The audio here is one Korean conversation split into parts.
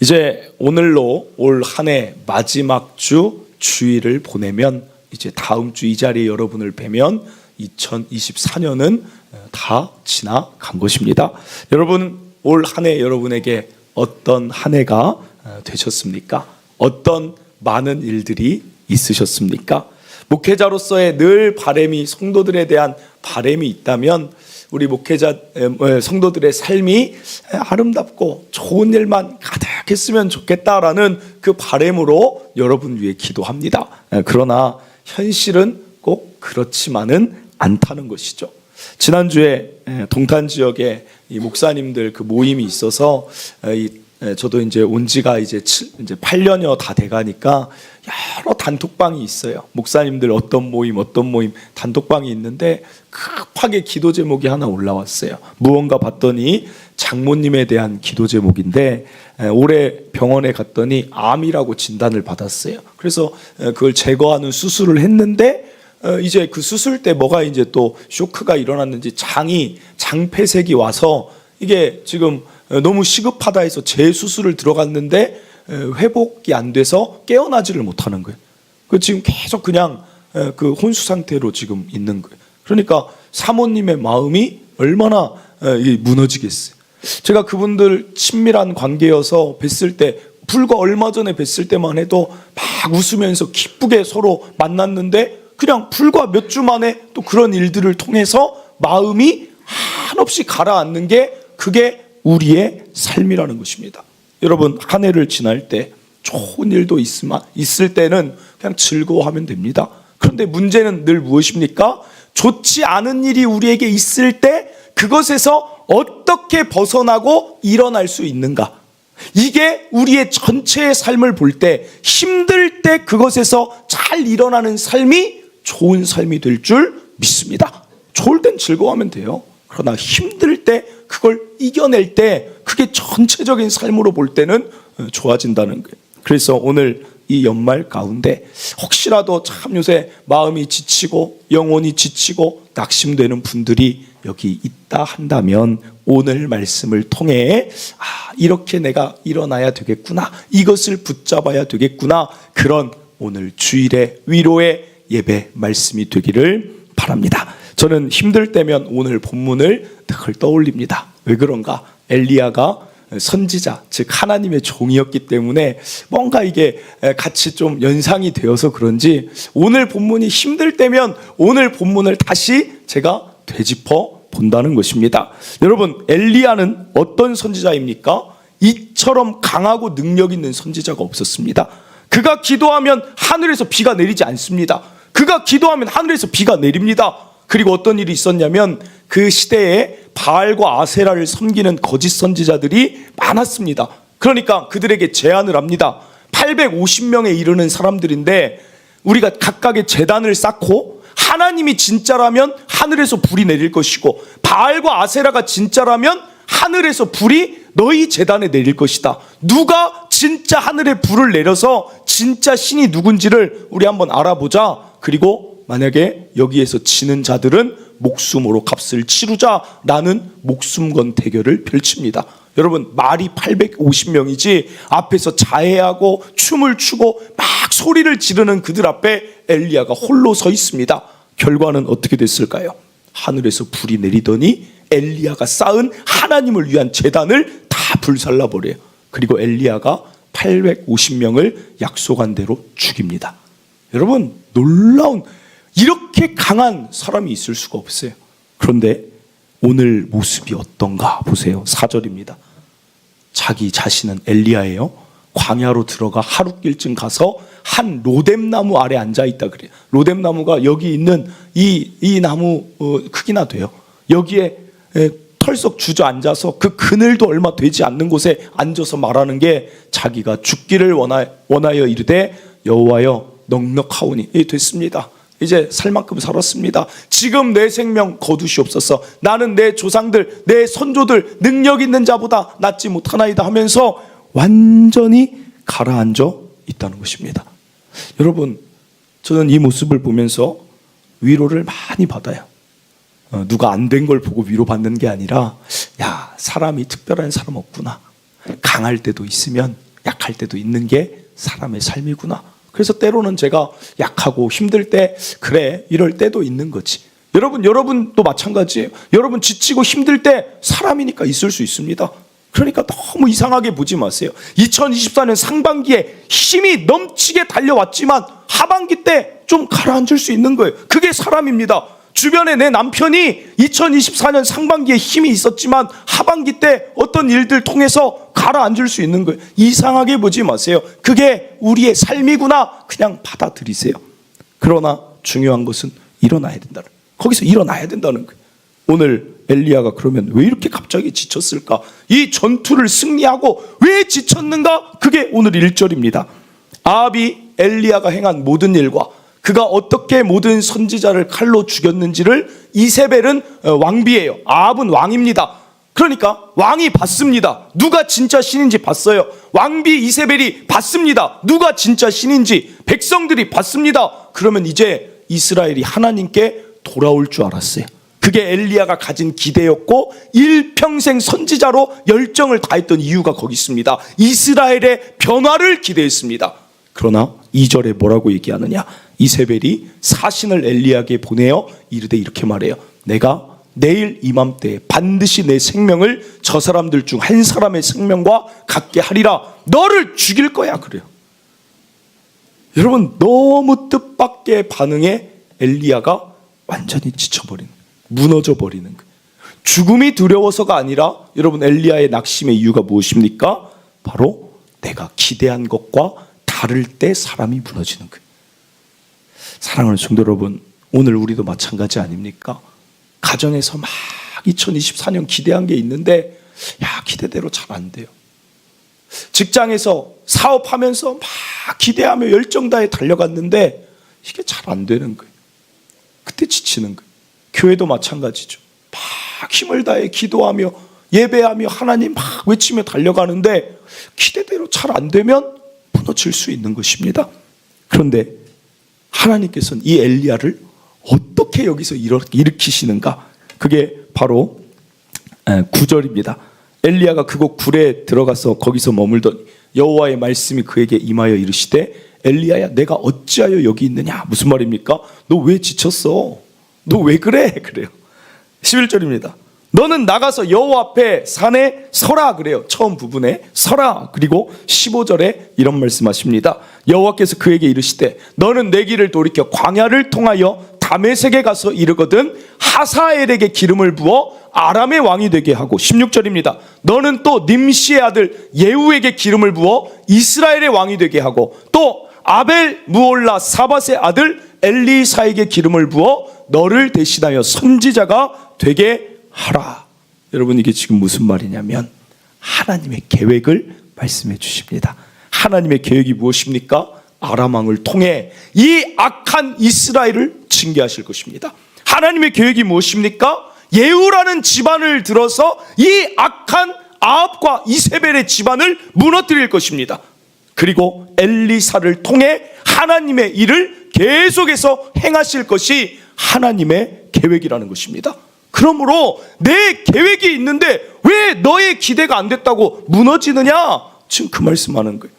이제 오늘로 올 한 해 마지막 주 주일을 보내면 이제 다음 주 이 자리에 여러분을 뵈면 2024년은 다 지나간 것입니다. 여러분, 올 한 해 여러분에게 어떤 한 해가 되셨습니까? 어떤 많은 일들이 있으셨습니까? 목회자로서의 늘 바람이, 성도들에 대한 바람이 있다면 우리 목회자 성도들의 삶이 아름답고 좋은 일만 가득했으면 좋겠다라는 그 바람으로 여러분 위해 기도합니다. 그러나 현실은 꼭 그렇지만은 않다는 것이죠. 지난주에 동탄 지역에 이 목사님들 그 모임이 있어서 저도 이제 온 지가 이제 8년여 다 돼가니까 여러 단톡방이 있어요. 목사님들 어떤 모임 단톡방이 있는데 급하게 기도 제목이 하나 올라왔어요. 무언가 봤더니 장모님에 대한 기도 제목인데 올해 병원에 갔더니 암이라고 진단을 받았어요. 그래서 그걸 제거하는 수술을 했는데 이제 그 수술 때 뭐가 이제 또 쇼크가 일어났는지 장폐색이 와서 이게 지금 너무 시급하다 해서 재수술을 들어갔는데 회복이 안 돼서 깨어나지를 못하는 거예요. 그 지금 계속 그냥 그 혼수 상태로 지금 있는 거예요. 그러니까 사모님의 마음이 얼마나 무너지겠어요. 제가 그분들 친밀한 관계여서 뵀을 때, 불과 얼마 전에 뵀을 때만 해도 막 웃으면서 기쁘게 서로 만났는데 그냥 불과 몇 주 만에 또 그런 일들을 통해서 마음이 한없이 가라앉는 게 그게 우리의 삶이라는 것입니다. 여러분, 한 해를 지날 때 좋은 일도 있을 때는 그냥 즐거워하면 됩니다. 그런데 문제는 늘 무엇입니까? 좋지 않은 일이 우리에게 있을 때 그것에서 어떻게 벗어나고 일어날 수 있는가? 이게 우리의 전체의 삶을 볼 때 힘들 때 그것에서 잘 일어나는 삶이 좋은 삶이 될 줄 믿습니다. 좋을 땐 즐거워하면 돼요. 그러나 힘들 때 그걸 이겨낼 때 그게 전체적인 삶으로 볼 때는 좋아진다는 거예요. 그래서 오늘 이 연말 가운데 혹시라도 참 요새 마음이 지치고 영혼이 지치고 낙심되는 분들이 여기 있다 한다면 오늘 말씀을 통해 이렇게 내가 일어나야 되겠구나, 이것을 붙잡아야 되겠구나, 그런 오늘 주일의 위로의 예배 말씀이 되기를 바랍니다. 저는 힘들 때면 오늘 본문을 늘 떠올립니다. 왜 그런가? 엘리야가 선지자, 즉 하나님의 종이었기 때문에 뭔가 이게 같이 좀 연상이 되어서 그런지 오늘 본문이 힘들 때면 오늘 본문을 다시 제가 되짚어 본다는 것입니다. 여러분, 엘리야는 어떤 선지자입니까? 이처럼 강하고 능력 있는 선지자가 없었습니다. 그가 기도하면 하늘에서 비가 내리지 않습니다. 그가 기도하면 하늘에서 비가 내립니다. 그리고 어떤 일이 있었냐면 그 시대에 바알과 아세라를 섬기는 거짓 선지자들이 많았습니다. 그러니까 그들에게 제안을 합니다. 850명에 이르는 사람들인데 우리가 각각의 제단을 쌓고 하나님이 진짜라면 하늘에서 불이 내릴 것이고 바알과 아세라가 진짜라면 하늘에서 불이 너희 제단에 내릴 것이다. 누가 진짜 하늘에 불을 내려서 진짜 신이 누군지를 우리 한번 알아보자. 그리고 만약에 여기에서 지는 자들은 목숨으로 값을 치르자라는 목숨 건 대결을 펼칩니다. 여러분, 말이 850명이지 앞에서 자해하고 춤을 추고 막 소리를 지르는 그들 앞에 엘리야가 홀로 서 있습니다. 결과는 어떻게 됐을까요? 하늘에서 불이 내리더니 엘리야가 쌓은 하나님을 위한 제단을 다 불살라버려요. 그리고 엘리야가 850명을 약속한 대로 죽입니다. 여러분, 놀라운, 이렇게 강한 사람이 있을 수가 없어요. 그런데 오늘 모습이 어떤가 보세요. 4절입니다. 자기 자신은 엘리야예요. 광야로 들어가 하룻길쯤 가서 한 로뎀나무 아래 앉아있다 그래요. 로뎀나무가 여기 있는 이 나무 크기나 돼요. 여기에 털썩 주저앉아서 그 그늘도 얼마 되지 않는 곳에 앉아서 말하는 게 자기가 죽기를 원하여 이르되 여호와여 넉넉하오니 됐습니다. 이제 살 만큼 살았습니다. 지금 내 생명 거두시옵소서. 나는 내 조상들, 내 선조들 능력 있는 자보다 낫지 못하나이다 하면서 완전히 가라앉아 있다는 것입니다. 여러분, 저는 이 모습을 보면서 위로를 많이 받아요. 누가 안 된 걸 보고 위로받는 게 아니라, 야, 사람이 특별한 사람 없구나. 강할 때도 있으면 약할 때도 있는 게 사람의 삶이구나. 그래서 때로는 제가 약하고 힘들 때 그래 이럴 때도 있는 거지. 여러분도 마찬가지예요. 여러분 지치고 힘들 때 사람이니까 있을 수 있습니다. 그러니까 너무 이상하게 보지 마세요. 2024년 상반기에 힘이 넘치게 달려왔지만 하반기 때 좀 가라앉을 수 있는 거예요. 그게 사람입니다. 주변에 내 남편이 2024년 상반기에 힘이 있었지만 하반기 때 어떤 일들 통해서 가라앉을 수 있는 거예요. 이상하게 보지 마세요. 그게 우리의 삶이구나 그냥 받아들이세요. 그러나 중요한 것은 일어나야 된다는 거예요. 거기서 일어나야 된다는 거예요. 오늘 엘리야가 그러면 왜 이렇게 갑자기 지쳤을까? 이 전투를 승리하고 왜 지쳤는가? 그게 오늘 1절입니다. 아합이 엘리야가 행한 모든 일과 그가 어떻게 모든 선지자를 칼로 죽였는지를 이세벨은 왕비예요. 아합은 왕입니다. 그러니까 왕이 봤습니다. 누가 진짜 신인지 봤어요. 왕비 이세벨이 봤습니다. 누가 진짜 신인지 백성들이 봤습니다. 그러면 이제 이스라엘이 하나님께 돌아올 줄 알았어요. 그게 엘리야가 가진 기대였고 일평생 선지자로 열정을 다했던 이유가 거기 있습니다. 이스라엘의 변화를 기대했습니다. 그러나 2절에 뭐라고 얘기하느냐? 이세벨이 사신을 엘리야에게 보내어 이르되 이렇게 말해요. 내가 내일 이맘때 반드시 내 생명을 저 사람들 중 한 사람의 생명과 같게 하리라. 너를 죽일 거야 그래요. 여러분 너무 뜻밖의 반응에 엘리야가 완전히 지쳐버리는 거예요. 무너져 버리는 거예요. 죽음이 두려워서가 아니라 여러분 엘리야의 낙심의 이유가 무엇입니까? 바로 내가 기대한 것과 다를 때 사람이 무너지는 거예요. 사랑하는 성도 여러분, 오늘 우리도 마찬가지 아닙니까? 가정에서 막 2024년 기대한 게 있는데 기대대로 잘 안 돼요. 직장에서 사업하면서 막 기대하며 열정 다해 달려갔는데 이게 잘 안 되는 거예요. 그때 지치는 거예요. 교회도 마찬가지죠. 막 힘을 다해 기도하며 예배하며 하나님 막 외치며 달려가는데 기대대로 잘 안 되면 무너질 수 있는 것입니다. 그런데 하나님께서는 이 엘리야를 어떻게 여기서 일으키시는가? 그게 바로 9절입니다. 엘리야가 그곳 굴에 들어가서 거기서 머물더니 여호와의 말씀이 그에게 임하여 이르시되 엘리야야 내가 어찌하여 여기 있느냐? 무슨 말입니까? 너 왜 지쳤어? 너 왜 그래? 그래요. 11절입니다. 너는 나가서 여호와 앞에 산에 서라 그래요. 처음 부분에 서라. 그리고 15절에 이런 말씀하십니다. 여호와께서 그에게 이르시되 너는 내 길을 돌이켜 광야를 통하여 다메섹에 가서 이르거든 하사엘에게 기름을 부어 아람의 왕이 되게 하고 16절입니다. 너는 또 님시의 아들 예후에게 기름을 부어 이스라엘의 왕이 되게 하고 또 아벨 무올라 사밧의 아들 엘리사에게 기름을 부어 너를 대신하여 선지자가 되게 하라. 여러분 이게 지금 무슨 말이냐면 하나님의 계획을 말씀해 주십니다. 하나님의 계획이 무엇입니까? 아람 왕을 통해 이 악한 이스라엘을 징계하실 것입니다. 하나님의 계획이 무엇입니까? 예후라는 집안을 들어서 이 악한 아합과 이세벨의 집안을 무너뜨릴 것입니다. 그리고 엘리사를 통해 하나님의 일을 계속해서 행하실 것이 하나님의 계획이라는 것입니다. 그러므로 내 계획이 있는데 왜 너의 기대가 안 됐다고 무너지느냐? 지금 그 말씀하는 거예요.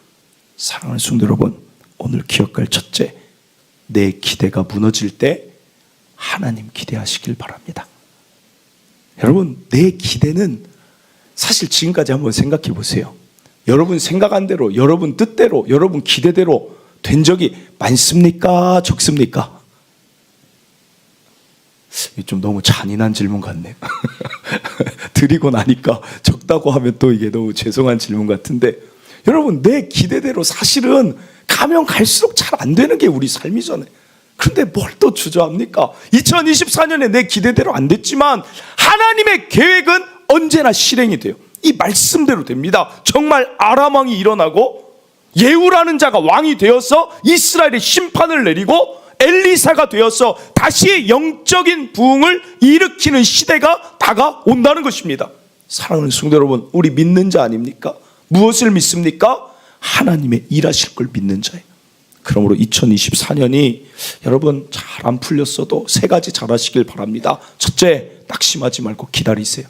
사랑하는 성도 여러분, 오늘 기억할 첫째, 내 기대가 무너질 때 하나님 기대하시길 바랍니다. 여러분 내 기대는 사실 지금까지 한번 생각해 보세요. 여러분 생각한 대로, 여러분 뜻대로, 여러분 기대대로 된 적이 많습니까? 적습니까? 좀 너무 잔인한 질문 같네요. 드리고 나니까 적다고 하면 또 이게 너무 죄송한 질문 같은데 여러분 내 기대대로 사실은 가면 갈수록 잘 안 되는 게 우리 삶이잖아요. 그런데 뭘 또 주저합니까? 2024년에 내 기대대로 안 됐지만 하나님의 계획은 언제나 실행이 돼요. 이 말씀대로 됩니다. 정말 아람 왕이 일어나고 예후라는 자가 왕이 되어서 이스라엘의 심판을 내리고 엘리사가 되어서 다시 영적인 부흥을 일으키는 시대가 다가온다는 것입니다. 사랑하는 성도 여러분, 우리 믿는 자 아닙니까? 무엇을 믿습니까? 하나님의 일하실 걸 믿는 자예요. 그러므로 2024년이 여러분 잘 안 풀렸어도 세 가지 잘 하시길 바랍니다. 첫째, 낙심하지 말고 기다리세요.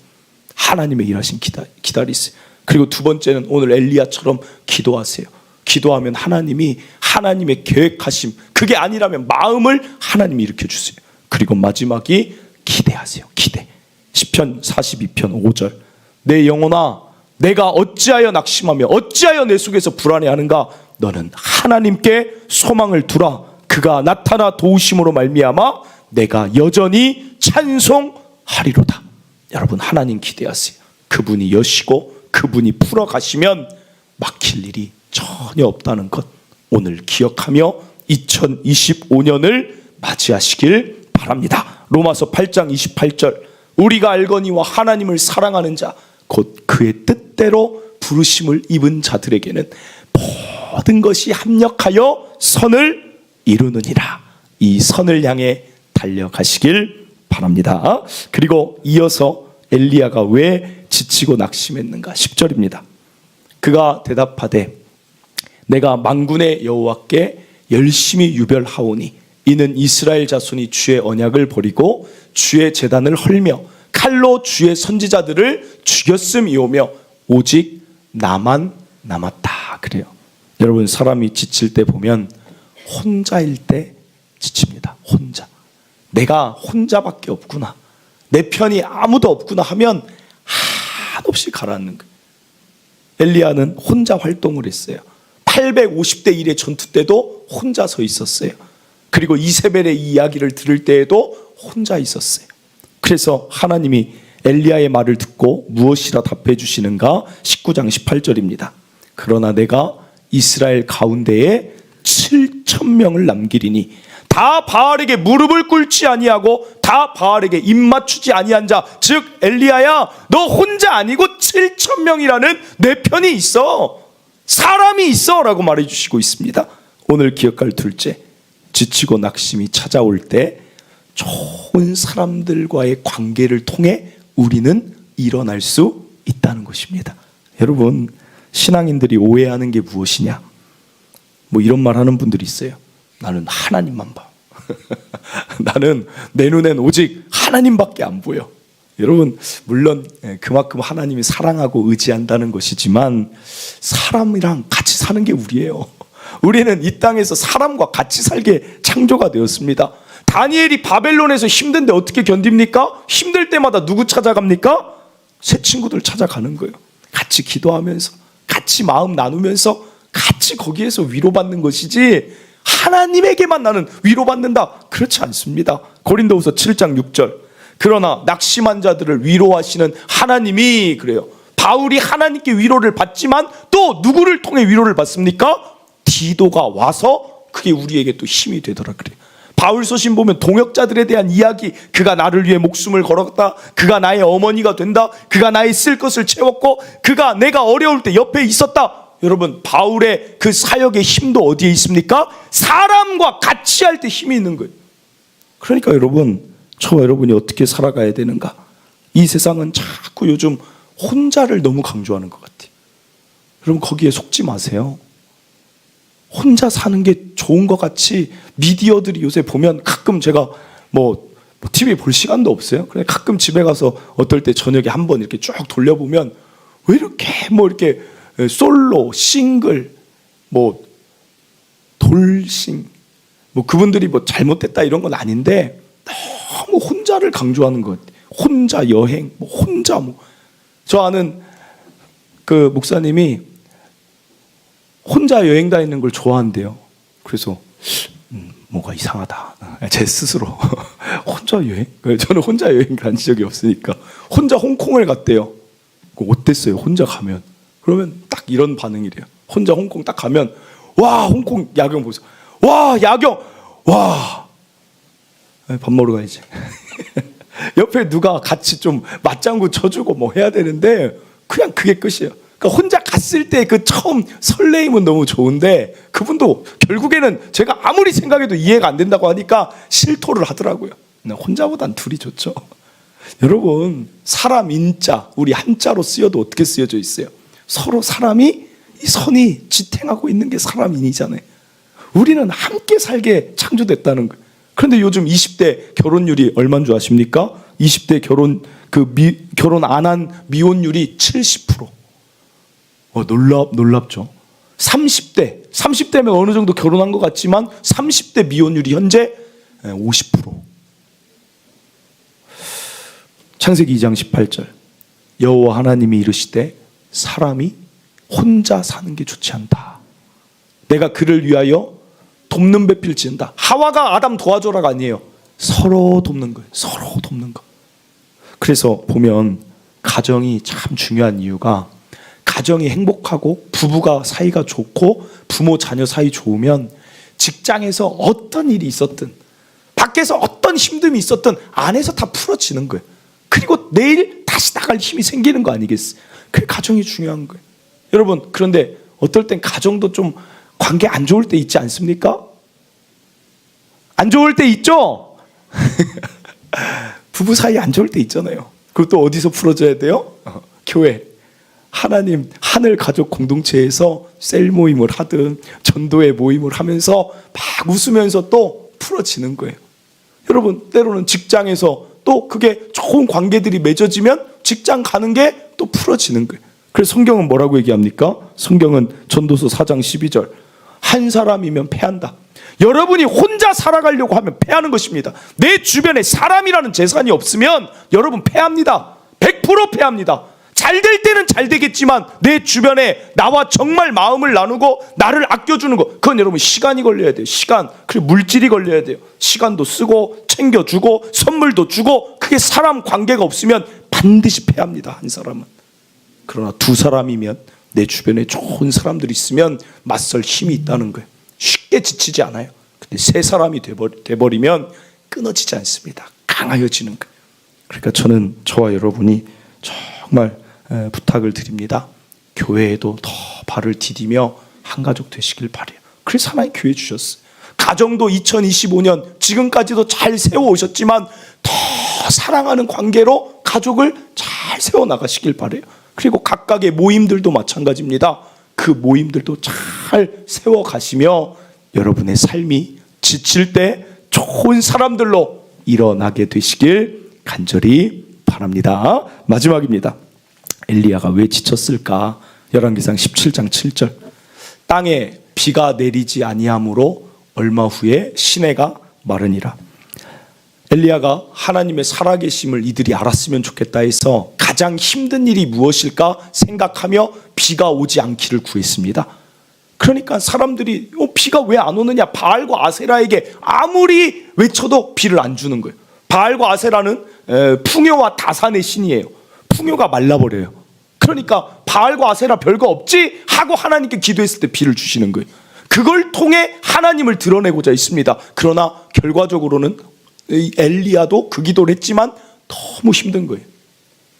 하나님의 일하신 기다리세요. 그리고 두 번째는 오늘 엘리야처럼 기도하세요. 기도하면 하나님이 하나님의 계획하심, 그게 아니라면 마음을 하나님이 일으켜주세요. 그리고 마지막이 기대하세요. 기대. 시편 42편 5절. 내 영혼아, 내가 어찌하여 낙심하며 어찌하여 내 속에서 불안해하는가? 너는 하나님께 소망을 두라. 그가 나타나 도우심으로 말미암아 내가 여전히 찬송하리로다. 여러분, 하나님 기대하세요. 그분이 여시고 그분이 풀어가시면 막힐 일이 전혀 없다는 것, 오늘 기억하며 2025년을 맞이하시길 바랍니다. 로마서 8장 28절. 우리가 알거니와 하나님을 사랑하는 자 곧 그의 뜻대로 부르심을 입은 자들에게는 모든 것이 합력하여 선을 이루느니라. 이 선을 향해 달려가시길 바랍니다. 그리고 이어서 엘리야가 왜 지치고 낙심했는가? 10절입니다. 그가 대답하되 내가 만군의 여호와께 열심히 유별하오니 이는 이스라엘 자손이 주의 언약을 버리고 주의 제단을 헐며 칼로 주의 선지자들을 죽였음이오며 오직 나만 남았다. 그래요. 여러분, 사람이 지칠 때 보면 혼자일 때 지칩니다. 혼자. 내가 혼자밖에 없구나, 내 편이 아무도 없구나 하면 한없이 가라앉는 거예요. 엘리야는 혼자 활동을 했어요. 850대 1의 전투 때도 혼자 서 있었어요. 그리고 이세벨의 이 이야기를 들을 때에도 혼자 있었어요. 그래서 하나님이 엘리야의 말을 듣고 무엇이라 답해 주시는가? 19장 18절입니다. 그러나 내가 이스라엘 가운데에 7,000명을 남기리니 다 바알에게 무릎을 꿇지 아니하고 다 바알에게 입 맞추지 아니한 자, 즉 엘리야야, 너 혼자 아니고 7,000명이라는 내 편이 있어, 사람이 있어 라고 말해 주시고 있습니다. 오늘 기억할 둘째, 지치고 낙심이 찾아올 때 좋은 사람들과의 관계를 통해 우리는 일어날 수 있다는 것입니다. 여러분, 신앙인들이 오해하는 게 무엇이냐? 뭐 이런 말 하는 분들이 있어요. 나는 하나님만 봐. 나는 내 눈엔 오직 하나님밖에 안 보여. 여러분, 물론 그만큼 하나님이 사랑하고 의지한다는 것이지만 사람이랑 같이 사는 게 우리예요. 우리는 이 땅에서 사람과 같이 살게 창조가 되었습니다. 다니엘이 바벨론에서 힘든데 어떻게 견딥니까? 힘들 때마다 누구 찾아갑니까? 새 친구들 찾아가는 거예요. 같이 기도하면서, 같이 마음 나누면서, 같이 거기에서 위로받는 것이지 하나님에게만 나는 위로받는다, 그렇지 않습니다. 고린도후서 7장 6절. 그러나 낙심한 자들을 위로하시는 하나님이, 그래요, 바울이 하나님께 위로를 받지만 또 누구를 통해 위로를 받습니까? 디도가 와서 그게 우리에게 또 힘이 되더라. 그래요. 바울 서신 보면 동역자들에 대한 이야기, 그가 나를 위해 목숨을 걸었다, 그가 나의 어머니가 된다, 그가 나의 쓸 것을 채웠고, 그가 내가 어려울 때 옆에 있었다. 여러분, 바울의 그 사역의 힘도 어디에 있습니까? 사람과 같이 할 때 힘이 있는 거예요. 그러니까 여러분, 저와 여러분이 어떻게 살아가야 되는가? 이 세상은 자꾸 요즘 혼자를 너무 강조하는 것 같아요. 여러분, 거기에 속지 마세요. 혼자 사는 게 좋은 것 같이 미디어들이 요새 보면, 가끔 제가 뭐 TV 볼 시간도 없어요. 그래 가끔 집에 가서 어떨 때 저녁에 한번 이렇게 쭉 돌려보면 왜 이렇게 뭐 이렇게 솔로, 싱글, 뭐 돌싱, 뭐 그분들이 뭐 잘못됐다 이런 건 아닌데 너무 혼자를 강조하는 것 같아요. 혼자 여행, 뭐 혼자 뭐. 저 아는 그 목사님이 혼자 여행 다니는 걸 좋아한대요. 그래서 뭔가 이상하다, 제 스스로. 혼자 여행? 저는 혼자 여행 간 적이 없으니까. 혼자 홍콩을 갔대요. 어땠어요? 혼자 가면? 그러면 딱 이런 반응이래요. 혼자 홍콩 딱 가면, 와, 홍콩 야경 보세요. 와, 야경. 와, 밥 먹으러 가야지. 옆에 누가 같이 좀 맞장구 쳐주고 뭐 해야 되는데 그냥 그게 끝이에요. 그러니까 혼자 갔을 때 그 처음 설레임은 너무 좋은데, 그분도 결국에는 제가 아무리 생각해도 이해가 안 된다고 하니까 실토를 하더라고요. 혼자보단 둘이 좋죠. 여러분, 사람 인자, 우리 한자로 쓰여도 어떻게 쓰여져 있어요? 서로 사람이, 이 선이 지탱하고 있는 게 사람인이잖아요. 우리는 함께 살게 창조됐다는 거예요. 그런데 요즘 20대 결혼율이 얼마인 줄 아십니까? 20대 결혼 안 한 미혼율이 70%. 놀랍죠. 30대면 어느 정도 결혼한 것 같지만 30대 미혼율이 현재 50%. 창세기 2장 18절. 여호와 하나님이 이르시되 사람이 혼자 사는 게 좋지 않다. 내가 그를 위하여 돕는 배필 지은다. 하와가 아담 도와줘라가 아니에요. 서로 돕는 거예요. 서로 돕는 거. 그래서 보면 가정이 참 중요한 이유가, 가정이 행복하고 부부가 사이가 좋고 부모 자녀 사이 좋으면 직장에서 어떤 일이 있었든 밖에서 어떤 힘듦이 있었든 안에서 다 풀어지는 거예요. 그리고 내일 다시 나갈 힘이 생기는 거 아니겠어요? 그게 가정이 중요한 거예요. 여러분, 그런데 어떨 땐 가정도 좀 관계 안 좋을 때 있지 않습니까? 안 좋을 때 있죠? 부부 사이 안 좋을 때 있잖아요. 그것도 어디서 풀어져야 돼요? 교회. 하나님 하늘 가족 공동체에서 셀 모임을 하든 전도회 모임을 하면서 막 웃으면서 또 풀어지는 거예요. 여러분, 때로는 직장에서 또 그게 좋은 관계들이 맺어지면 직장 가는 게 또 풀어지는 거예요. 그래서 성경은 뭐라고 얘기합니까? 성경은 전도서 4장 12절. 한 사람이면 패한다. 여러분이 혼자 살아가려고 하면 패하는 것입니다. 내 주변에 사람이라는 재산이 없으면 여러분 패합니다. 100% 패합니다. 잘 될 때는 잘 되겠지만 내 주변에 나와 정말 마음을 나누고 나를 아껴주는 거, 그건 여러분 시간이 걸려야 돼요. 시간. 그리고 물질이 걸려야 돼요. 시간도 쓰고 챙겨주고 선물도 주고. 그게 사람 관계가 없으면 반드시 패합니다. 한 사람은. 그러나 두 사람이면, 내 주변에 좋은 사람들이 있으면 맞설 힘이 있다는 거예요. 쉽게 지치지 않아요. 근데 세 사람이 돼버리면 끊어지지 않습니다. 강하여지는 거예요. 그러니까 저는 저와 여러분이 정말 부탁을 드립니다. 교회에도 더 발을 디디며 한가족 되시길 바라요. 그래서 하나님 교회 주셨어요. 가정도 2025년 지금까지도 잘 세워오셨지만 더 사랑하는 관계로 가족을 잘 세워나가시길 바라요. 그리고 각각의 모임들도 마찬가지입니다. 그 모임들도 잘 세워가시며 여러분의 삶이 지칠 때 좋은 사람들로 일어나게 되시길 간절히 바랍니다. 마지막입니다. 엘리야가 왜 지쳤을까? 열왕기상 17장 7절. 땅에 비가 내리지 아니하므로 얼마 후에 시내가 마르니라. 엘리야가 하나님의 살아계심을 이들이 알았으면 좋겠다 해서 가장 힘든 일이 무엇일까 생각하며 비가 오지 않기를 구했습니다. 그러니까 사람들이 비가 왜 안 오느냐, 바알과 아세라에게 아무리 외쳐도 비를 안 주는 거예요. 바알과 아세라는 풍요와 다산의 신이에요. 풍요가 말라버려요. 그러니까 바알과 아세라 별거 없지 하고 하나님께 기도했을 때 비를 주시는 거예요. 그걸 통해 하나님을 드러내고자 했습니다. 그러나 결과적으로는 엘리야도 그 기도를 했지만 너무 힘든 거예요.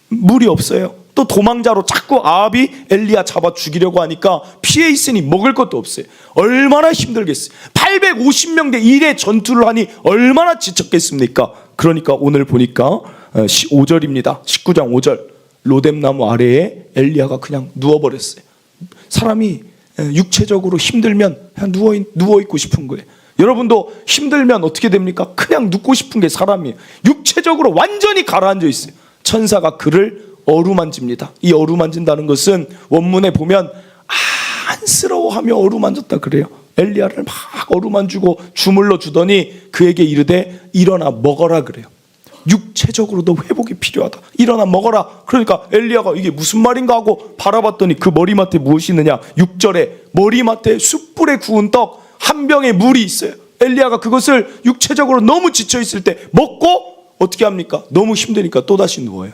물이 없어요. 또 도망자로 자꾸 아합이 엘리야 잡아 죽이려고 하니까 피해 있으니 먹을 것도 없어요. 얼마나 힘들겠어요. 850명 대 1의 전투를 하니 얼마나 지쳤겠습니까? 그러니까 오늘 보니까 5절입니다. 19장 5절. 로뎀나무 아래에 엘리야가 그냥 누워버렸어요. 사람이 육체적으로 힘들면 그냥 누워있고 싶은 거예요. 여러분도 힘들면 어떻게 됩니까? 그냥 눕고 싶은 게 사람이에요. 육체적으로 완전히 가라앉아 있어요. 천사가 그를 어루만집니다. 이 어루만진다는 것은 원문에 보면 안쓰러워하며 어루만졌다 그래요. 엘리야를 막 어루만지고 주물러 주더니 그에게 이르되 일어나 먹어라 그래요. 육체적으로도 회복이 필요하다. 일어나 먹어라. 그러니까 엘리야가 이게 무슨 말인가 하고 바라봤더니 그 머리맡에 무엇이 있느냐. 6절에 머리맡에 숯불에 구운 떡 한 병에 물이 있어요. 엘리야가 그것을 육체적으로 너무 지쳐있을 때 먹고 어떻게 합니까? 너무 힘드니까 또다시 누워요.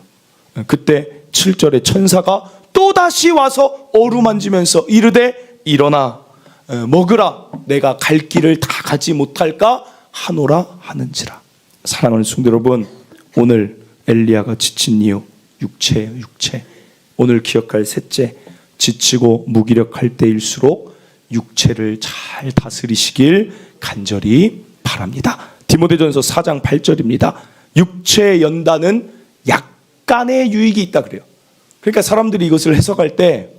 그때 7절에 천사가 또다시 와서 어루만지면서 이르되 일어나 먹으라. 내가 갈 길을 다 가지 못할까 하노라 하는지라. 사랑하는 성도 여러분, 오늘 엘리야가 지친 이유 육체예요. 육체. 오늘 기억할 셋째, 지치고 무기력할 때일수록 육체를 잘 다스리시길 간절히 바랍니다. 디모데전서 4장 8절입니다. 육체의 연단은 약간의 유익이 있다 그래요. 그러니까 사람들이 이것을 해석할 때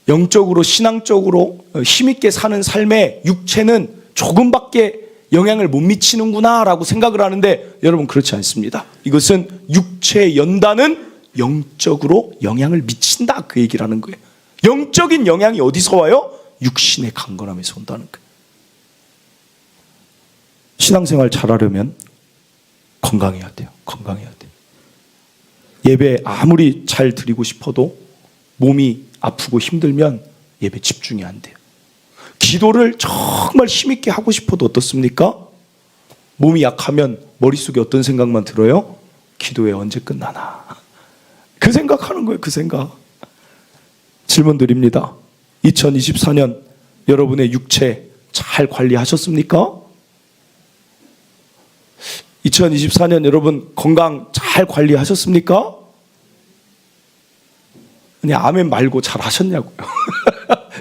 영적으로 신앙적으로 힘있게 사는 삶에 육체는 조금밖에 영향을 못 미치는구나 라고 생각을 하는데 여러분 그렇지 않습니다. 이것은 육체의 연단은 영적으로 영향을 미친다, 그 얘기를 하는 거예요. 영적인 영향이 어디서 와요? 육신의 강건함에서 온다는 거예요. 신앙생활 잘하려면 건강해야 돼요. 건강해야 돼요. 예배 아무리 잘 드리고 싶어도 몸이 아프고 힘들면 예배 집중이 안 돼요. 기도를 정말 힘있게 하고 싶어도 어떻습니까? 몸이 약하면 머릿속에 어떤 생각만 들어요? 기도회 언제 끝나나, 그 생각하는 거예요. 그 생각. 질문 드립니다. 2024년 여러분의 육체 잘 관리하셨습니까? 2024년 여러분 건강 잘 관리하셨습니까? 그냥 아멘 말고 잘 하셨냐고요.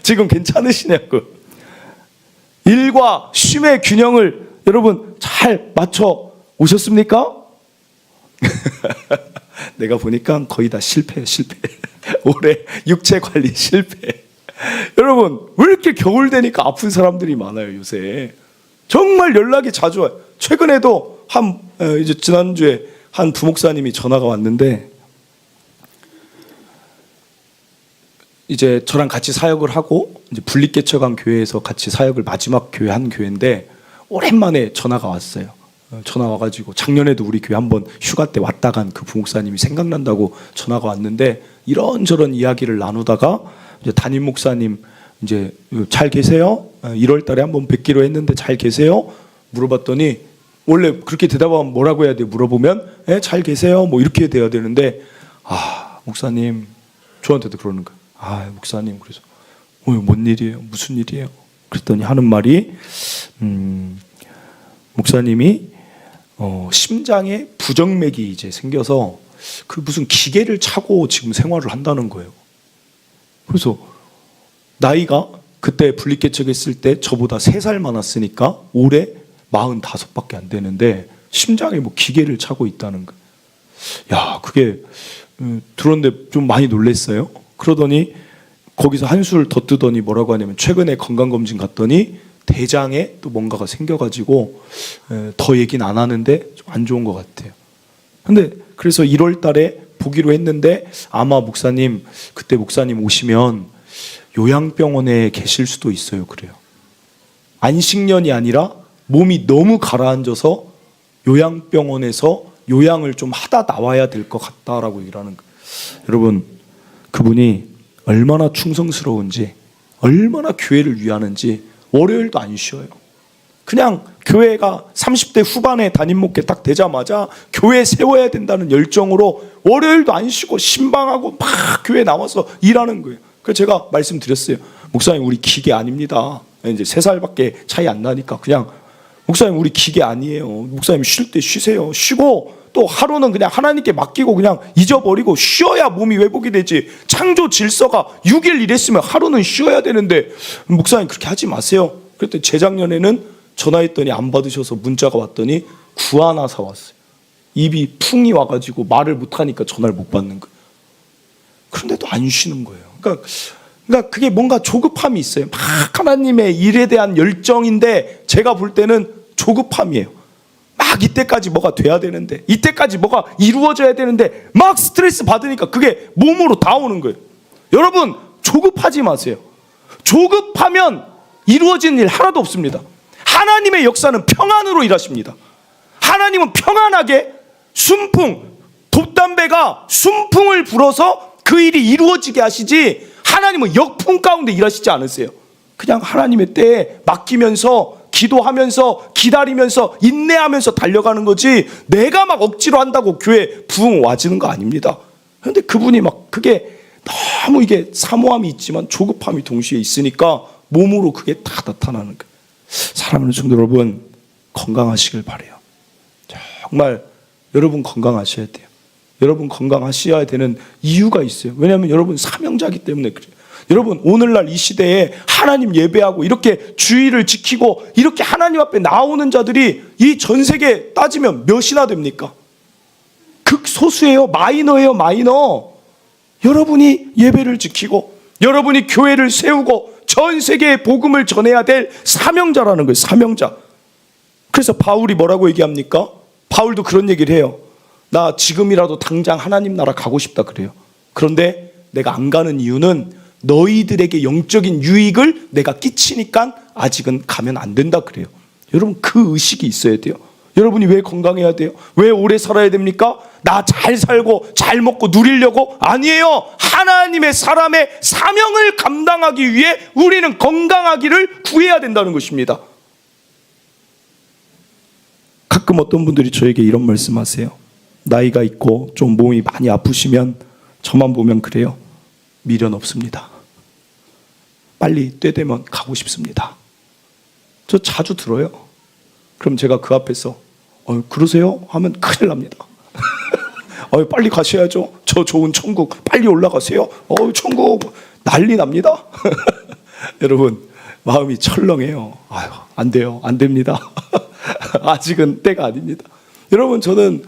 지금 괜찮으시냐고. 일과 쉼의 균형을 여러분 잘 맞춰 오셨습니까? 내가 보니까 거의 다 실패. 올해 육체 관리 실패. 여러분 왜 이렇게 겨울 되니까 아픈 사람들이 많아요 요새. 정말 연락이 자주 와요. 최근에도 이제 지난주에 한 부목사님이 전화가 왔는데, 이제 저랑 같이 사역을 하고 이제 분립개척한 교회에서 같이 사역을 마지막 교회 한 교회인데, 오랜만에 전화가 왔어요. 전화 와가지고 작년에도 우리 교회 한번 휴가 때 왔다 간 그 부목사님이 생각난다고 전화가 왔는데, 이런저런 이야기를 나누다가 이제 담임 목사님 이제 잘 계세요? 1월 달에 한번 뵙기로 했는데 잘 계세요? 물어봤더니, 원래 그렇게 대답하면 뭐라고 해야 돼요? 물어보면 잘 계세요? 뭐 이렇게 돼야 되는데, 목사님, 저한테도 그러는 거예요. 목사님, 그래서 뭔 일이에요? 무슨 일이에요? 그랬더니 하는 말이 목사님이 심장에 부정맥이 이제 생겨서 그 무슨 기계를 차고 지금 생활을 한다는 거예요. 그래서 나이가 그때 분립개척했을 때 저보다 3살 많았으니까 올해 45밖에 안 되는데 심장에 뭐 기계를 차고 있다는 거예요. 야, 그게 들었는데 좀 많이 놀랐어요. 그러더니 거기서 한술 더 뜨더니 뭐라고 하냐면, 최근에 건강검진 갔더니 대장에 또 뭔가가 생겨가지고 더 얘기는 안 하는데 좀 안 좋은 것 같아요. 근데 그래서 1월 달에 보기로 했는데, 아마 목사님 그때 목사님 오시면 요양병원에 계실 수도 있어요. 그래요. 안식년이 아니라 몸이 너무 가라앉아서 요양병원에서 요양을 좀 하다 나와야 될 것 같다라고 얘기를 하는 거예요. 여러분, 그분이 얼마나 충성스러운지, 얼마나 교회를 위하는지 월요일도 안 쉬어요. 그냥 교회가 30대 후반에 담임 목회 딱 되자마자 교회 세워야 된다는 열정으로 월요일도 안 쉬고 신방하고 막 교회 나와서 일하는 거예요. 그래서 제가 말씀드렸어요. 목사님, 우리 기계 아닙니다. 이제 3살밖에 차이 안 나니까 그냥, 목사님 우리 기계 아니에요. 목사님 쉴 때 쉬세요. 쉬고 또 하루는 그냥 하나님께 맡기고 그냥 잊어버리고 쉬어야 몸이 회복이 되지. 창조 질서가 6일 일했으면 하루는 쉬어야 되는데, 목사님 그렇게 하지 마세요. 그랬더니 재작년에는 전화했더니 안 받으셔서 문자가 왔더니 구안화사 왔어요. 입이 풍이 와가지고 말을 못하니까 전화를 못 받는 거예요. 그런데도 안 쉬는 거예요. 그러니까 그게 뭔가 조급함이 있어요. 막 하나님의 일에 대한 열정인데 제가 볼 때는 조급함이에요. 막 이때까지 뭐가 돼야 되는데, 이때까지 뭐가 이루어져야 되는데 막 스트레스 받으니까 그게 몸으로 다 오는 거예요. 여러분, 조급하지 마세요. 조급하면 이루어지는 일 하나도 없습니다. 하나님의 역사는 평안으로 일하십니다. 하나님은 평안하게 순풍, 돛담배가 순풍을 불어서 그 일이 이루어지게 하시지, 하나님은 역풍 가운데 일하시지 않으세요. 그냥 하나님의 때에 맡기면서 기도하면서 기다리면서 인내하면서 달려가는 거지, 내가 막 억지로 한다고 교회 부흥 와지는 거 아닙니다. 그런데 그분이 막 그게 너무 이게 사모함이 있지만 조급함이 동시에 있으니까 몸으로 그게 다 나타나는 거예요. 사랑하는 성도 여러분, 건강하시길 바라요. 정말 여러분 건강하셔야 돼요. 여러분 건강하셔야 되는 이유가 있어요. 왜냐하면 여러분 사명자이기 때문에 그래요. 여러분, 오늘날 이 시대에 하나님 예배하고 이렇게 주의를 지키고 이렇게 하나님 앞에 나오는 자들이 이 전 세계에 따지면 몇이나 됩니까? 극소수예요. 마이너예요. 마이너. 여러분이 예배를 지키고 여러분이 교회를 세우고 전 세계에 복음을 전해야 될 사명자라는 거예요. 사명자. 그래서 바울이 뭐라고 얘기합니까? 바울도 그런 얘기를 해요. 나 지금이라도 당장 하나님 나라 가고 싶다 그래요. 그런데 내가 안 가는 이유는 너희들에게 영적인 유익을 내가 끼치니까 아직은 가면 안 된다 그래요. 여러분, 그 의식이 있어야 돼요. 여러분이 왜 건강해야 돼요? 왜 오래 살아야 됩니까? 나 잘 살고 잘 먹고 누리려고? 아니에요. 하나님의 사람의 사명을 감당하기 위해 우리는 건강하기를 구해야 된다는 것입니다. 가끔 어떤 분들이 저에게 이런 말씀하세요. 나이가 있고 좀 몸이 많이 아프시면 저만 보면 그래요. 미련 없습니다. 빨리 때 되면 가고 싶습니다. 저 자주 들어요. 그럼 제가 그 앞에서 그러세요? 하면 큰일 납니다. 빨리 가셔야죠. 저 좋은 천국 빨리 올라가세요. 천국 난리 납니다. 여러분, 마음이 철렁해요. 안 돼요. 안 됩니다. 아직은 때가 아닙니다. 여러분, 저는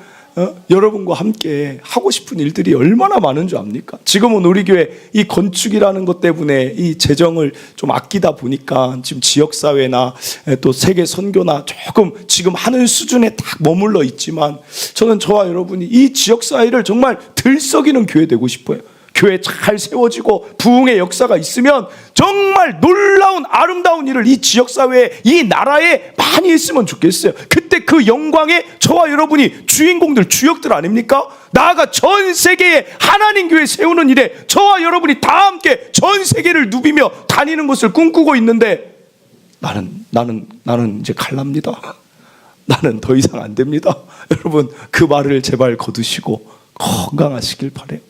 여러분과 함께 하고 싶은 일들이 얼마나 많은 줄 압니까? 지금은 우리 교회 이 건축이라는 것 때문에 이 재정을 좀 아끼다 보니까 지금 지역사회나 또 세계 선교나 조금 지금 하는 수준에 딱 머물러 있지만, 저는 저와 여러분이 이 지역사회를 정말 들썩이는 교회 되고 싶어요. 교회 잘 세워지고 부흥의 역사가 있으면 정말 놀라운 아름다운 일을 이 지역사회에, 이 나라에 많이 했으면 좋겠어요. 그때 그 영광에 저와 여러분이 주인공들, 주역들 아닙니까? 나아가 전 세계에 하나님 교회 세우는 일에 저와 여러분이 다 함께 전 세계를 누비며 다니는 것을 꿈꾸고 있는데, 나는 이제 갈랍니다. 나는 더 이상 안 됩니다. 여러분, 그 말을 제발 거두시고 건강하시길 바라요.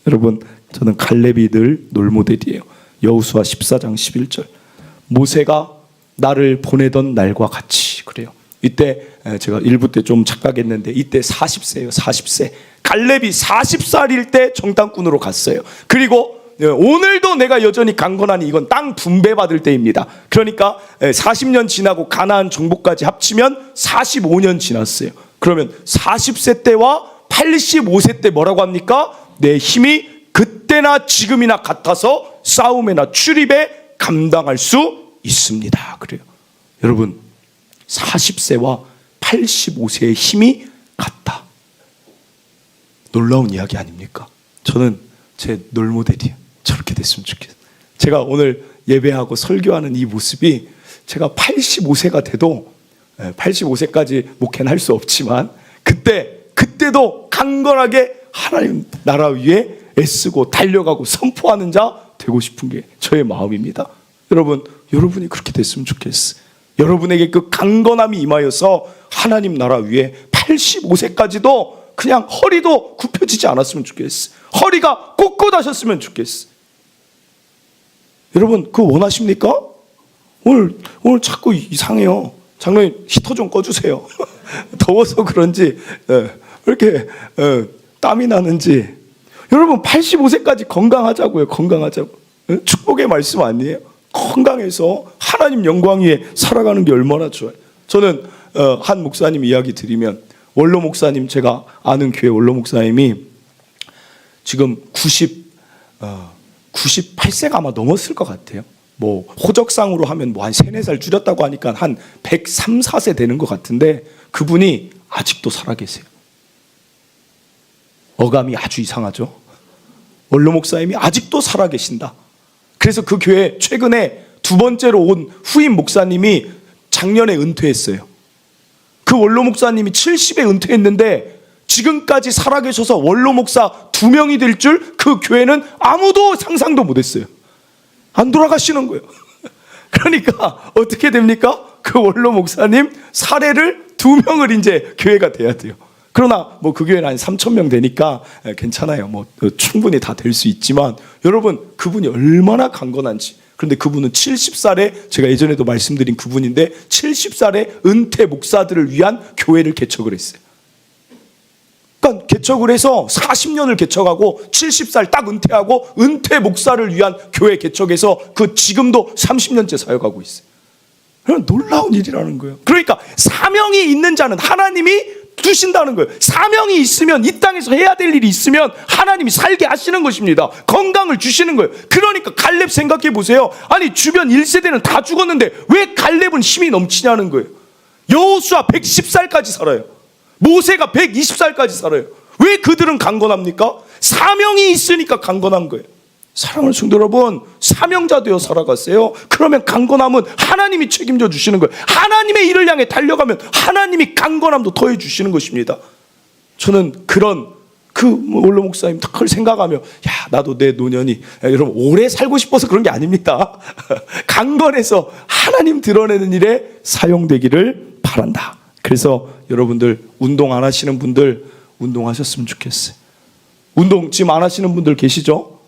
여러분, 저는 갈렙이 늘 롤모델이에요. 여호수아 14장 11절. 모세가 나를 보내던 날과 같이 그래요. 이때 제가 일부 때 좀 착각했는데 이때 40세예요. 40세. 갈렙이 40살일 때 정탐꾼으로 갔어요. 그리고 오늘도 내가 여전히 강건하니 이건 땅 분배받을 때입니다. 그러니까 40년 지나고 가나안 정복까지 합치면 45년 지났어요. 그러면 40세 때와 85세 때 뭐라고 합니까? 내 힘이 그때나 지금이나 같아서 싸움에나 출입에 감당할 수 있습니다. 그래요. 여러분, 40세와 85세의 힘이 같다. 놀라운 이야기 아닙니까? 저는 제 롤모델이에요. 저렇게 됐으면 좋겠어요. 제가 오늘 예배하고 설교하는 이 모습이 제가 85세가 돼도 85세까지 목회는 할 수 없지만 그때도 강건하게 하나님 나라 위에 애쓰고 달려가고 선포하는 자 되고 싶은 게 저의 마음입니다. 여러분이 그렇게 됐으면 좋겠어요. 여러분에게 그 강건함이 임하여서 하나님 나라 위에 85세까지도 그냥 허리도 굽혀지지 않았으면 좋겠어요. 허리가 꼿꼿하셨으면 좋겠어요. 여러분, 그거 원하십니까? 오늘 자꾸 이상해요. 장로님, 히터 좀 꺼주세요. 더워서 그런지 왜 이렇게 땀이 나는지. 여러분, 85세까지 건강하자고요. 건강하자고. 축복의 말씀 아니에요? 건강해서 하나님 영광 위에 살아가는 게 얼마나 좋아요. 저는 한 목사님 이야기 드리면, 원로 목사님, 제가 아는 교회 원로 목사님이 지금 98세가 아마 넘었을 것 같아요. 뭐 호적상으로 하면 뭐 한 3, 4살 줄였다고 하니까 한 103, 4세 되는 것 같은데, 그분이 아직도 살아계세요. 어감이 아주 이상하죠. 원로 목사님이 아직도 살아계신다. 그래서 그 교회 최근에 두 번째로 온 후임 목사님이 작년에 은퇴했어요. 그 원로 목사님이 70에 은퇴했는데 지금까지 살아계셔서 원로 목사 2명이 될 줄 그 교회는 아무도 상상도 못했어요. 안 돌아가시는 거예요. 그러니까 어떻게 됩니까? 그 원로 목사님 사례를 2명을 이제 교회가 돼야 돼요. 그러나 뭐 그 교회는 한 3,000명 되니까 괜찮아요. 뭐 충분히 다 될 수 있지만, 여러분, 그분이 얼마나 강건한지. 그런데 그분은 70살에, 제가 예전에도 말씀드린 그분인데 70살에 은퇴 목사들을 위한 교회를 개척을 했어요. 그러니까 개척을 해서 40년을 개척하고 70살 딱 은퇴하고 은퇴 목사를 위한 교회 개척해서 그 지금도 30년째 사역하고 있어요. 그런 놀라운 일이라는 거예요. 그러니까 사명이 있는 자는 하나님이 두신다는 거예요. 사명이 있으면, 이 땅에서 해야 될 일이 있으면 하나님이 살게 하시는 것입니다. 건강을 주시는 거예요. 그러니까 갈렙 생각해 보세요. 아니, 주변 1세대는 다 죽었는데 왜 갈렙은 힘이 넘치냐는 거예요. 여호수아 110살까지 살아요. 모세가 120살까지 살아요. 왜 그들은 강건합니까? 사명이 있으니까 강건한 거예요. 사랑하는 성도 여러분, 사명자 되어 살아가세요. 그러면 강건함은 하나님이 책임져 주시는 거예요. 하나님의 일을 향해 달려가면 하나님이 강건함도 더해 주시는 것입니다. 저는 그런 원로 목사님 그걸 생각하며 나도 내 노년이 여러분 오래 살고 싶어서 그런 게 아닙니다. 강건해서 하나님 드러내는 일에 사용되기를 바란다. 그래서 여러분들 운동 안 하시는 분들 운동하셨으면 좋겠어요. 운동 지금 안 하시는 분들 계시죠?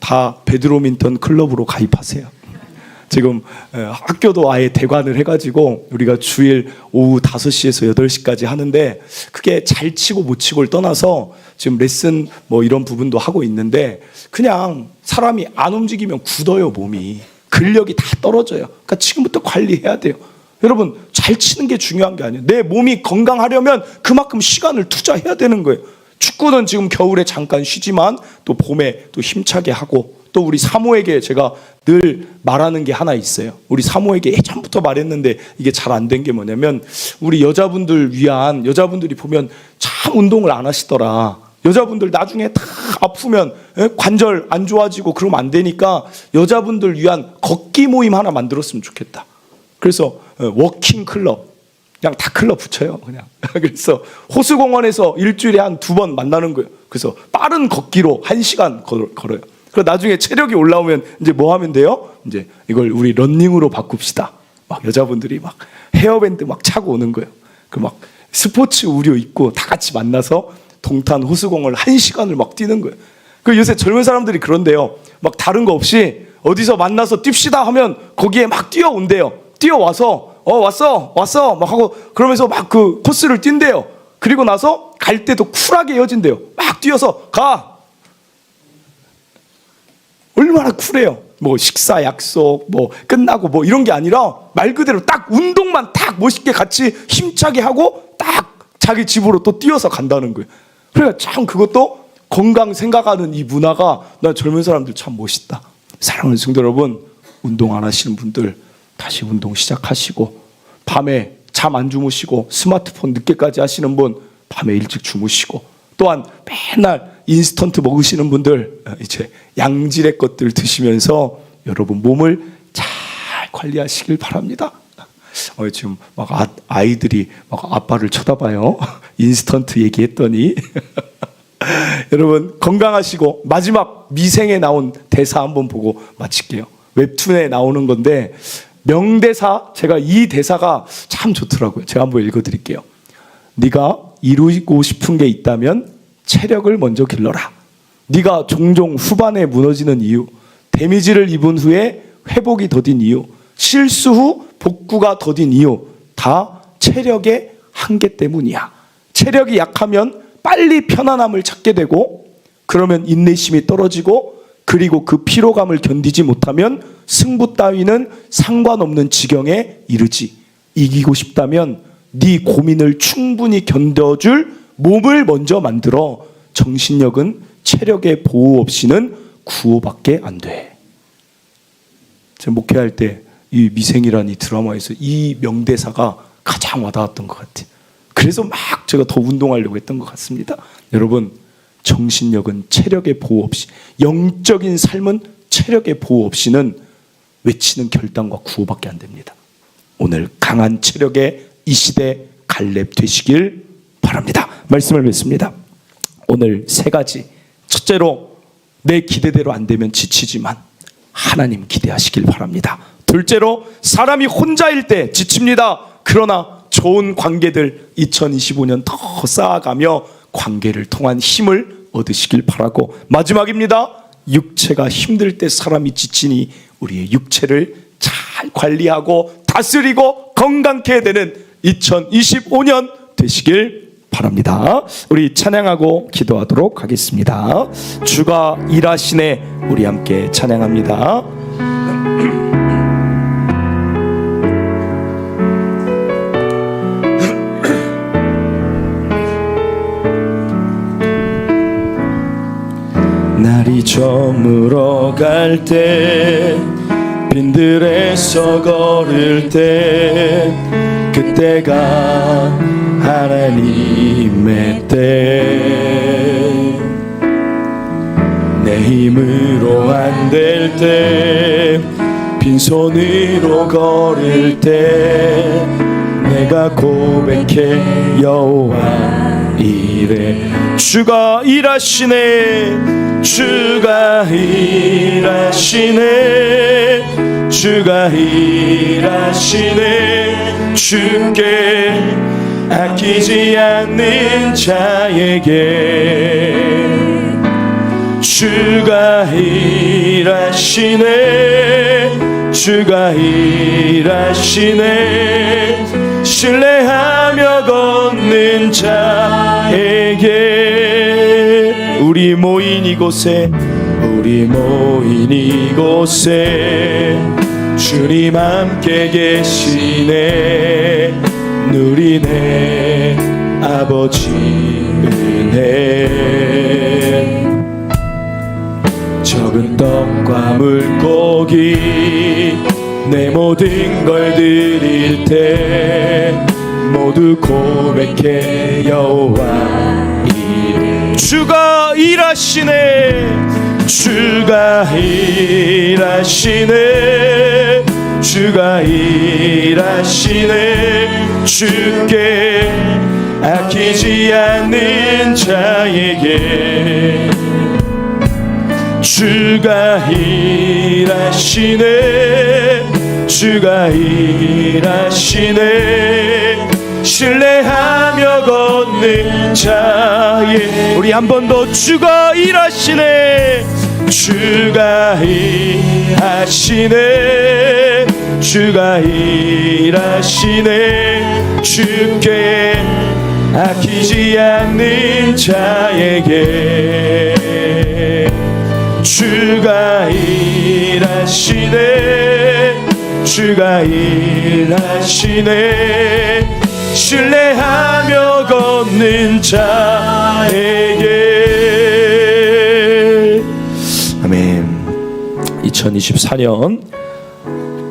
다 베드로민턴 클럽으로 가입하세요. 지금 학교도 아예 대관을 해가지고 우리가 주일 오후 5시에서 8시까지 하는데 그게 잘 치고 못 치고를 떠나서 지금 레슨 뭐 이런 부분도 하고 있는데 그냥 사람이 안 움직이면 굳어요. 몸이 근력이 다 떨어져요. 그러니까 지금부터 관리해야 돼요. 여러분 잘 치는 게 중요한 게 아니에요. 내 몸이 건강하려면 그만큼 시간을 투자해야 되는 거예요. 축구는 지금 겨울에 잠깐 쉬지만 또 봄에 또 힘차게 하고 또 우리 사모에게 제가 늘 말하는 게 하나 있어요. 우리 사모에게 예전부터 말했는데 이게 잘 안 된 게 뭐냐면 우리 여자분들이 보면 참 운동을 안 하시더라. 여자분들 나중에 다 아프면 관절 안 좋아지고 그러면 안 되니까 여자분들 위한 걷기 모임 하나 만들었으면 좋겠다. 그래서 워킹 클럽 그냥 다 클럽 붙여요. 그냥. 그래서 호수공원에서 일주일에 한 2번 만나는 거예요. 그래서 빠른 걷기로 1시간 걸어요. 그리고 나중에 체력이 올라오면 이제 뭐 하면 돼요? 이제 이걸 우리 러닝으로 바꿉시다. 막 여자분들이 막 헤어밴드 막 차고 오는 거예요. 그 막 스포츠 의류 입고 다 같이 만나서 동탄 호수공원을 1시간을 막 뛰는 거예요. 그 요새 젊은 사람들이 그런데요. 막 다른 거 없이 어디서 만나서 뜁시다 하면 거기에 막 뛰어온대요. 뛰어와서 왔어 막 하고 그러면서 막 그 코스를 뛴대요. 그리고 나서 갈 때도 쿨하게 헤어진대요. 막 뛰어서 가. 얼마나 쿨해요. 뭐 식사 약속 뭐 끝나고 뭐 이런 게 아니라 말 그대로 딱 운동만 딱 멋있게 같이 힘차게 하고 딱 자기 집으로 또 뛰어서 간다는 거예요. 그러니까 참 그것도 건강 생각하는 이 문화가 나 젊은 사람들 참 멋있다. 사랑하는 성도 여러분, 운동 안 하시는 분들 다시 운동 시작하시고 밤에 잠 안 주무시고 스마트폰 늦게까지 하시는 분 밤에 일찍 주무시고 또한 맨날 인스턴트 먹으시는 분들 이제 양질의 것들 드시면서 여러분 몸을 잘 관리하시길 바랍니다. 지금 막 아이들이 막 아빠를 쳐다봐요. 인스턴트 얘기했더니 여러분 건강하시고 마지막 미생에 나온 대사 한번 보고 마칠게요. 웹툰에 나오는 건데 명대사, 제가 이 대사가 참 좋더라고요. 제가 한번 읽어드릴게요. 네가 이루고 싶은 게 있다면 체력을 먼저 길러라. 네가 종종 후반에 무너지는 이유, 데미지를 입은 후에 회복이 더딘 이유, 실수 후 복구가 더딘 이유 다 체력의 한계 때문이야. 체력이 약하면 빨리 편안함을 찾게 되고 그러면 인내심이 떨어지고 그리고 그 피로감을 견디지 못하면 승부 따위는 상관없는 지경에 이르지. 이기고 싶다면 네 고민을 충분히 견뎌줄 몸을 먼저 만들어. 정신력은 체력의 보호 없이는 구호밖에 안 돼. 제가 목회할 때 이 미생이라는 이 드라마에서 이 명대사가 가장 와닿았던 것 같아요. 그래서 막 제가 더 운동하려고 했던 것 같습니다. 여러분, 정신력은 체력의 보호 없이, 영적인 삶은 체력의 보호 없이는 외치는 결단과 구호밖에 안 됩니다. 오늘 강한 체력의 이 시대 갈렙 되시길 바랍니다. 말씀을 맺습니다. 오늘 3가지. 첫째로, 내 기대대로 안 되면 지치지만 하나님 기대하시길 바랍니다. 둘째로, 사람이 혼자일 때 지칩니다. 그러나 좋은 관계들 2025년 더 쌓아가며 관계를 통한 힘을 얻으시길 바라고, 마지막입니다. 육체가 힘들 때 사람이 지치니 우리의 육체를 잘 관리하고 다스리고 건강케 되는 2025년 되시길 바랍니다. 우리 찬양하고 기도하도록 하겠습니다. 주가 일하시네. 우리 함께 찬양합니다. 날이 저물어 갈 때 빈들에서 걸을 때 그때 때가 하나님의 때, 내 힘으로 안 될 때, 빈손으로 걸을 때 내가 고백해 여호와 이래. 주가 일하시네, 주가 일하시네, 주가 일하시네. 주께 아끼지 않는 자에게 주가 일하시네, 주가 일하시네. 신뢰하며 걷는 자에게. 우리 모인 이곳에, 우리 모인 이곳에 주님 함께 계시네. 누리네 아버지 은혜. 적은 떡과 물고기 내 모든 걸 드릴 때 모두 고백해 여호와 이래. 주가 일하시네, 주가 일하시네, 주가 일하시네. 주께 아끼지 않는 자에게 주가 일하시네, 주가 일하시네. 신뢰하며 걷는 자에. 우리 한 번 더. 주가 일하시네, 주가 일하시네, 주가 일하시네. 주께 아끼지 않는 자에게 주가 일하시네, 주가 일하시네. 신뢰하며 걷는 자에게. 아멘. 2024년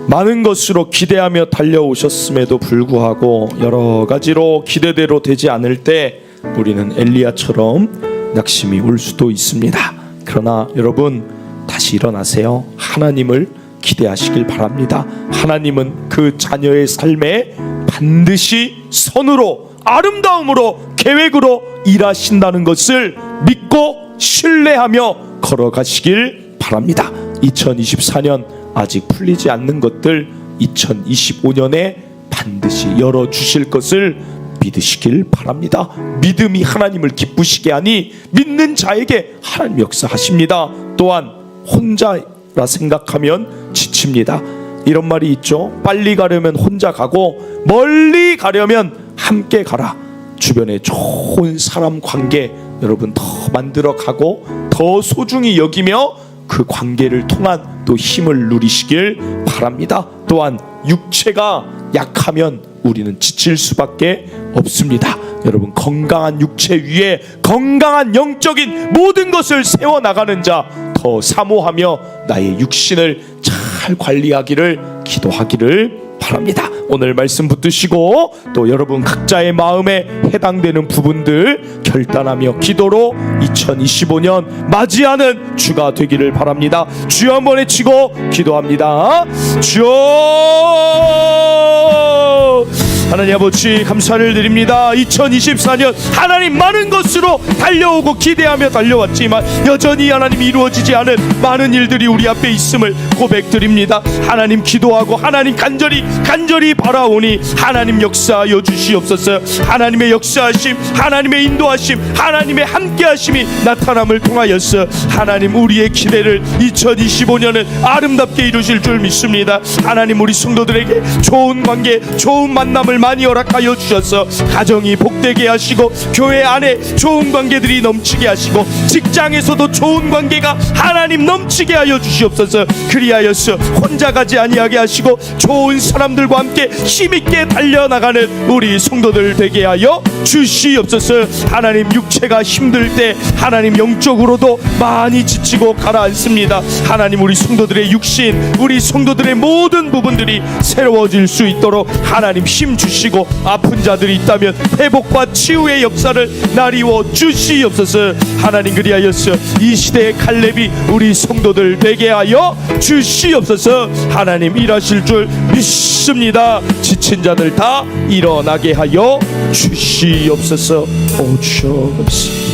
많은 것으로 기대하며 달려오셨음에도 불구하고 여러 가지로 기대대로 되지 않을 때 우리는 엘리야처럼 낙심이 올 수도 있습니다. 그러나 여러분 다시 일어나세요. 하나님을 기대하시길 바랍니다. 하나님은 그 자녀의 삶에 반드시 선으로, 아름다움으로, 계획으로 일하신다는 것을 믿고 신뢰하며 걸어가시길 바랍니다. 2024년 아직 풀리지 않는 것들 2025년에 반드시 열어주실 것을 믿으시길 바랍니다. 믿음이 하나님을 기쁘시게 하니 믿는 자에게 하나님 역사하십니다. 또한 혼자라 생각하면 지칩니다. 이런 말이 있죠. 빨리 가려면 혼자 가고 멀리 가려면 함께 가라. 주변에 좋은 사람 관계 여러분 더 만들어 가고 더 소중히 여기며 그 관계를 통한 또 힘을 누리시길 바랍니다. 또한 육체가 약하면 우리는 지칠 수밖에 없습니다. 여러분 건강한 육체 위에 건강한 영적인 모든 것을 세워나가는 자 더 사모하며 나의 육신을 잘 관리하기를 기도하기를 바랍니다. 오늘 말씀 붙드시고 또 여러분 각자의 마음에 해당되는 부분들 결단하며 기도로 2025년 맞이하는 주가 되기를 바랍니다. 주여 한번 외치고 기도합니다. 주여 하나님 아버지 감사를 드립니다. 2024년 하나님 많은 것으로 달려오고 기대하며 달려왔지만 여전히 하나님 이루어지지 않은 많은 일들이 우리 앞에 있음을 고백드립니다. 하나님 기도하고 하나님 간절히 바라오니 하나님 역사하여 주시옵소서. 하나님의 역사하심, 하나님의 인도하심, 하나님의 함께하심이 나타남을 통하여서 하나님 우리의 기대를 2025년은 아름답게 이루실 줄 믿습니다. 하나님 우리 성도들에게 좋은 관계, 좋은 만남을 많이 허락하여 주셔서 가정이 복되게 하시고 교회 안에 좋은 관계들이 넘치게 하시고 직장에서도 좋은 관계가 하나님 넘치게 하여 주시옵소서. 그리하여서 혼자 가지 아니하게 하시고 좋은 사람들과 함께 힘있게 달려나가는 우리 성도들 되게 하여 주시옵소서. 하나님 육체가 힘들 때 하나님 영적으로도 많이 지치고 가라앉습니다. 하나님 우리 성도들의 육신, 우리 성도들의 모든 부분들이 새로워질 수 있도록 하나님 힘 주시고, 아픈 자들이 있다면 회복과 치유의 역사를 나리워 주시옵소서. 하나님, 그리하여서 이 시대의 칼렙이 우리 성도들 되게 하여 주시옵소서. 하나님, 일하실 줄 믿습니다. 지친 자들 다 일어나게 하여 주시옵소서. 오 주옵소서.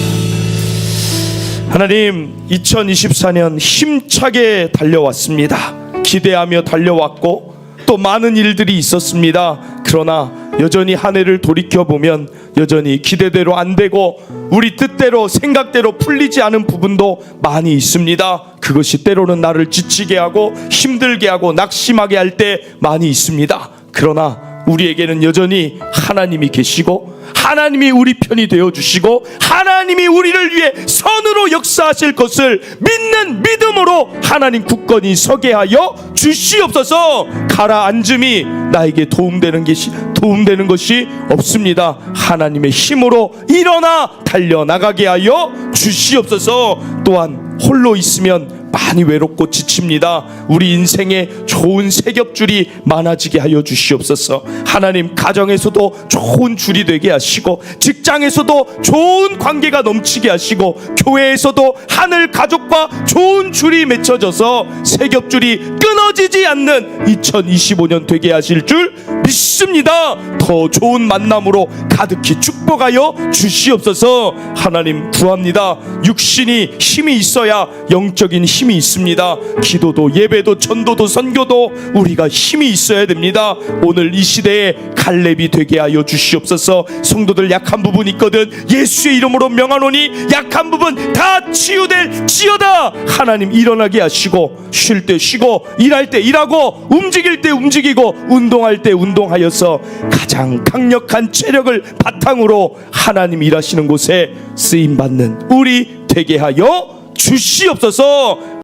하나님, 2024년 힘차게 달려왔습니다. 기대하며 달려왔고 또 많은 일들이 있었습니다. 그러나 여전히 한 해를 돌이켜보면 여전히 기대대로 안 되고 우리 뜻대로 생각대로 풀리지 않은 부분도 많이 있습니다. 그것이 때로는 나를 지치게 하고 힘들게 하고 낙심하게 할 때 많이 있습니다. 그러나 우리에게는 여전히 하나님이 계시고 하나님이 우리 편이 되어주시고 하나님이 우리를 위해 선으로 역사하실 것을 믿는 믿음으로 하나님 굳건히 서게 하여 주시옵소서. 가라앉음이 나에게 도움되는 것이 없습니다. 하나님의 힘으로 일어나 달려나가게 하여 주시옵소서. 또한 홀로 있으면 많이 외롭고 지칩니다. 우리 인생에 좋은 세겹줄이 많아지게 하여 주시옵소서. 하나님, 가정에서도 좋은 줄이 되게 하시고 직장에서도 좋은 관계가 넘치게 하시고 교회에서도 하늘 가족과 좋은 줄이 맺혀져서 세겹줄이 끊어지지 않는 2025년 되게 하실 줄 믿습니다. 더 좋은 만남으로 가득히 축복하여 주시옵소서. 하나님, 구합니다. 육신이 힘이 있어야 영적인 힘이 있습니다. 기도도 예배도 전도도 선교도 우리가 힘이 있어야 됩니다. 오늘 이 시대에 갈렙이 되게 하여 주시옵소서. 성도들 약한 부분 있거든. 예수의 이름으로 명하노니 약한 부분 다 치유될지어다. 하나님, 일어나게 하시고 쉴 때 쉬고 일할 때 일하고 움직일 때 움직이고 운동할 때 운동하여서 가장 강력한 체력을 바탕으로 하나님 일하시는 곳에 쓰임받는 우리 되게 하여 주시옵소서.